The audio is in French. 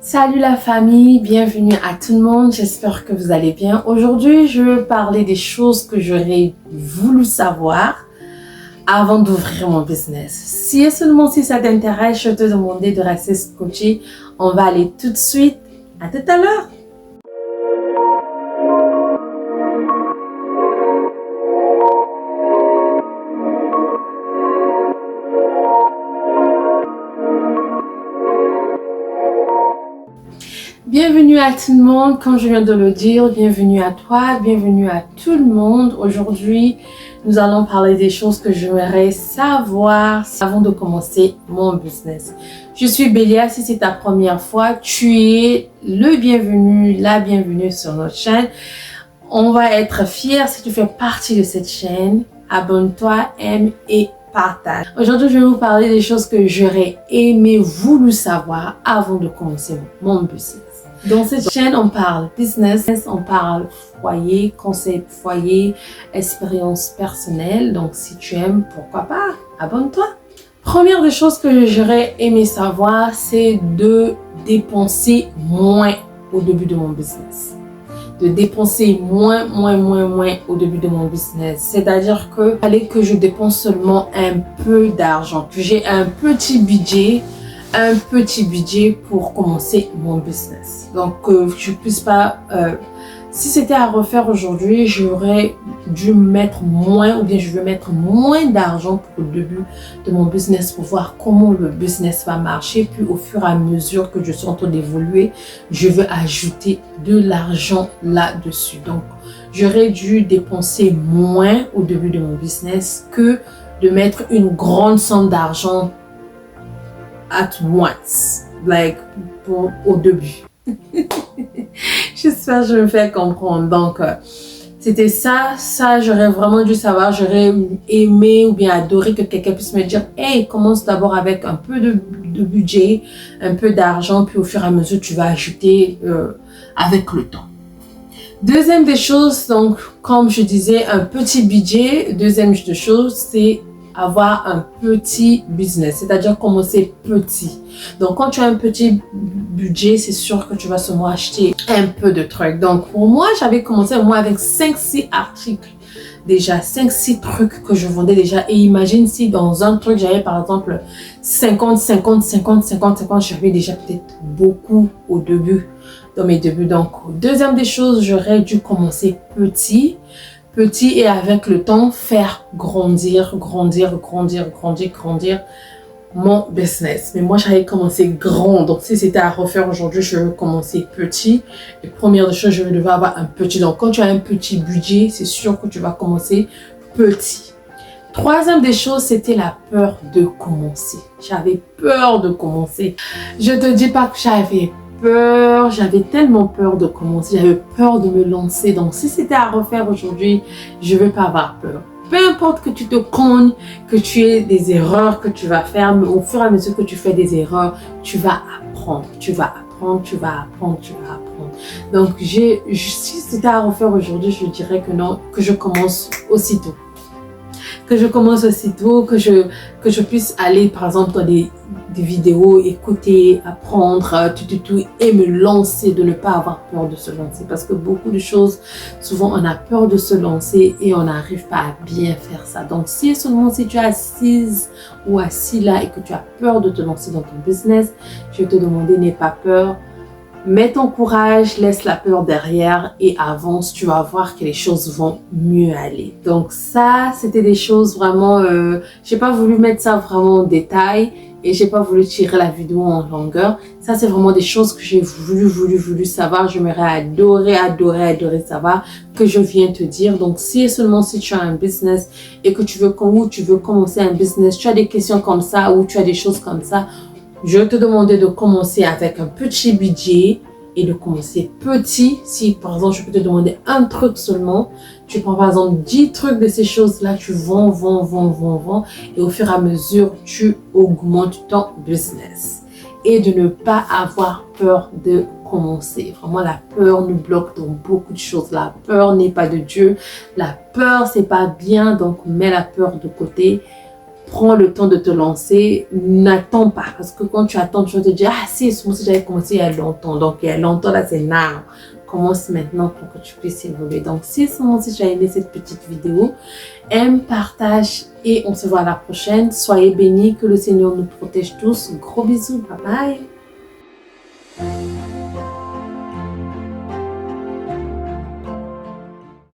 Salut la famille, bienvenue à tout le monde, j'espère que vous allez bien. Aujourd'hui, je veux parler des choses que j'aurais voulu savoir avant d'ouvrir mon business. Si et seulement si ça t'intéresse, je te demander de rester scotché. On va aller tout de suite. À tout à l'heure. Bienvenue à tout le monde, comme je viens de le dire, bienvenue à toi, bienvenue à tout le monde. Aujourd'hui, nous allons parler des choses que j'aimerais savoir avant de commencer mon business. Je suis Bélia, si c'est ta première fois, tu es le bienvenu, la bienvenue sur notre chaîne. On va être fiers si tu fais partie de cette chaîne. Abonne-toi, aime et partage. Aujourd'hui, je vais vous parler des choses que j'aurais voulu savoir avant de commencer mon business. Dans cette chaîne, on parle business, on parle foyer, concept foyer, expérience personnelle. Donc, si tu aimes, pourquoi pas, abonne-toi. Première des choses que j'aurais aimé savoir, c'est de dépenser moins au début de mon business. De dépenser moins au début de mon business. C'est-à-dire que fallait que je dépense seulement un peu d'argent, que j'ai un petit budget pour commencer mon business. Donc, je puisse pas... si c'était à refaire aujourd'hui, j'aurais dû mettre moins ou bien je veux mettre moins d'argent pour le début de mon business pour voir comment le business va marcher. Puis au fur et à mesure que je suis en train d'évoluer, je veux ajouter de l'argent là-dessus. Donc, j'aurais dû dépenser moins au début de mon business que de mettre une grande somme d'argent at once, au début. J'espère que je me fais comprendre. Donc, c'était ça j'aurais vraiment dû savoir. J'aurais aimé ou bien adoré que quelqu'un puisse me dire « Hey, commence d'abord avec un peu de budget, un peu d'argent, puis au fur et à mesure, tu vas ajouter avec le temps. » Deuxième des choses, donc, comme je disais, un petit budget. Deuxième des choses, c'est avoir un petit business, c'est-à-dire commencer petit. Donc, quand tu as un petit budget, c'est sûr que tu vas seulement acheter un peu de trucs. Donc, pour moi, j'avais commencé avec 5-6 articles. Déjà, 5-6 trucs que je vendais déjà. Et imagine si dans un truc, j'avais par exemple 50, j'avais déjà peut-être beaucoup au début, dans mes débuts. Donc, deuxième des choses, j'aurais dû commencer petit et avec le temps, faire grandir mon business. Mais moi, j'avais commencé grand. Donc, si c'était à refaire aujourd'hui, je vais commencer petit. Et première des choses, je vais devoir avoir un petit. Donc, quand tu as un petit budget, c'est sûr que tu vas commencer petit. Troisième des choses, c'était la peur de commencer. J'avais peur de commencer. Je te dis pas que j'avais tellement peur de commencer, j'avais peur de me lancer. Donc, si c'était à refaire aujourd'hui, je ne veux pas avoir peur. Peu importe que tu te cognes, que tu aies des erreurs que tu vas faire, mais au fur et à mesure que tu fais des erreurs, tu vas apprendre. Donc, si c'était à refaire aujourd'hui, je dirais que non, que je commence aussitôt. Que je puisse aller, par exemple, dans des vidéos, écouter, apprendre, et me lancer, de ne pas avoir peur de se lancer. Parce que beaucoup de choses, souvent, on a peur de se lancer et on n'arrive pas à bien faire ça. Donc, si seulement si tu es assise ou assis là et que tu as peur de te lancer dans ton business, je vais te demander, n'aie pas peur. Mets ton courage, laisse la peur derrière et avance, tu vas voir que les choses vont mieux aller. Donc ça, c'était des choses vraiment, j'ai pas voulu mettre ça vraiment en détail et j'ai pas voulu tirer la vidéo en longueur. Ça, c'est vraiment des choses que j'ai voulu savoir. J'aimerais adorer savoir que je viens te dire. Donc, si et seulement si tu as un business et que tu veux commencer un business, tu as des questions comme ça ou tu as des choses comme ça, je vais te demander de commencer avec un petit budget et de commencer petit. Si par exemple, je peux te demander un truc seulement, tu prends par exemple 10 trucs de ces choses-là, tu vends et au fur et à mesure, tu augmentes ton business. Et de ne pas avoir peur de commencer. Vraiment, la peur nous bloque dans beaucoup de choses. La peur n'est pas de Dieu. La peur, c'est pas bien, donc mets la peur de côté. prends le temps de te lancer, n'attends pas. Parce que quand tu attends, tu vas te dire, ah si, moi aussi j'avais commencé il y a longtemps. Donc il y a longtemps, là c'est now. Commence maintenant pour que tu puisses évoluer. Donc si tu as aimé cette petite vidéo, aime, partage et on se voit à la prochaine. Soyez bénis, que le Seigneur nous protège tous. Gros bisous, bye bye.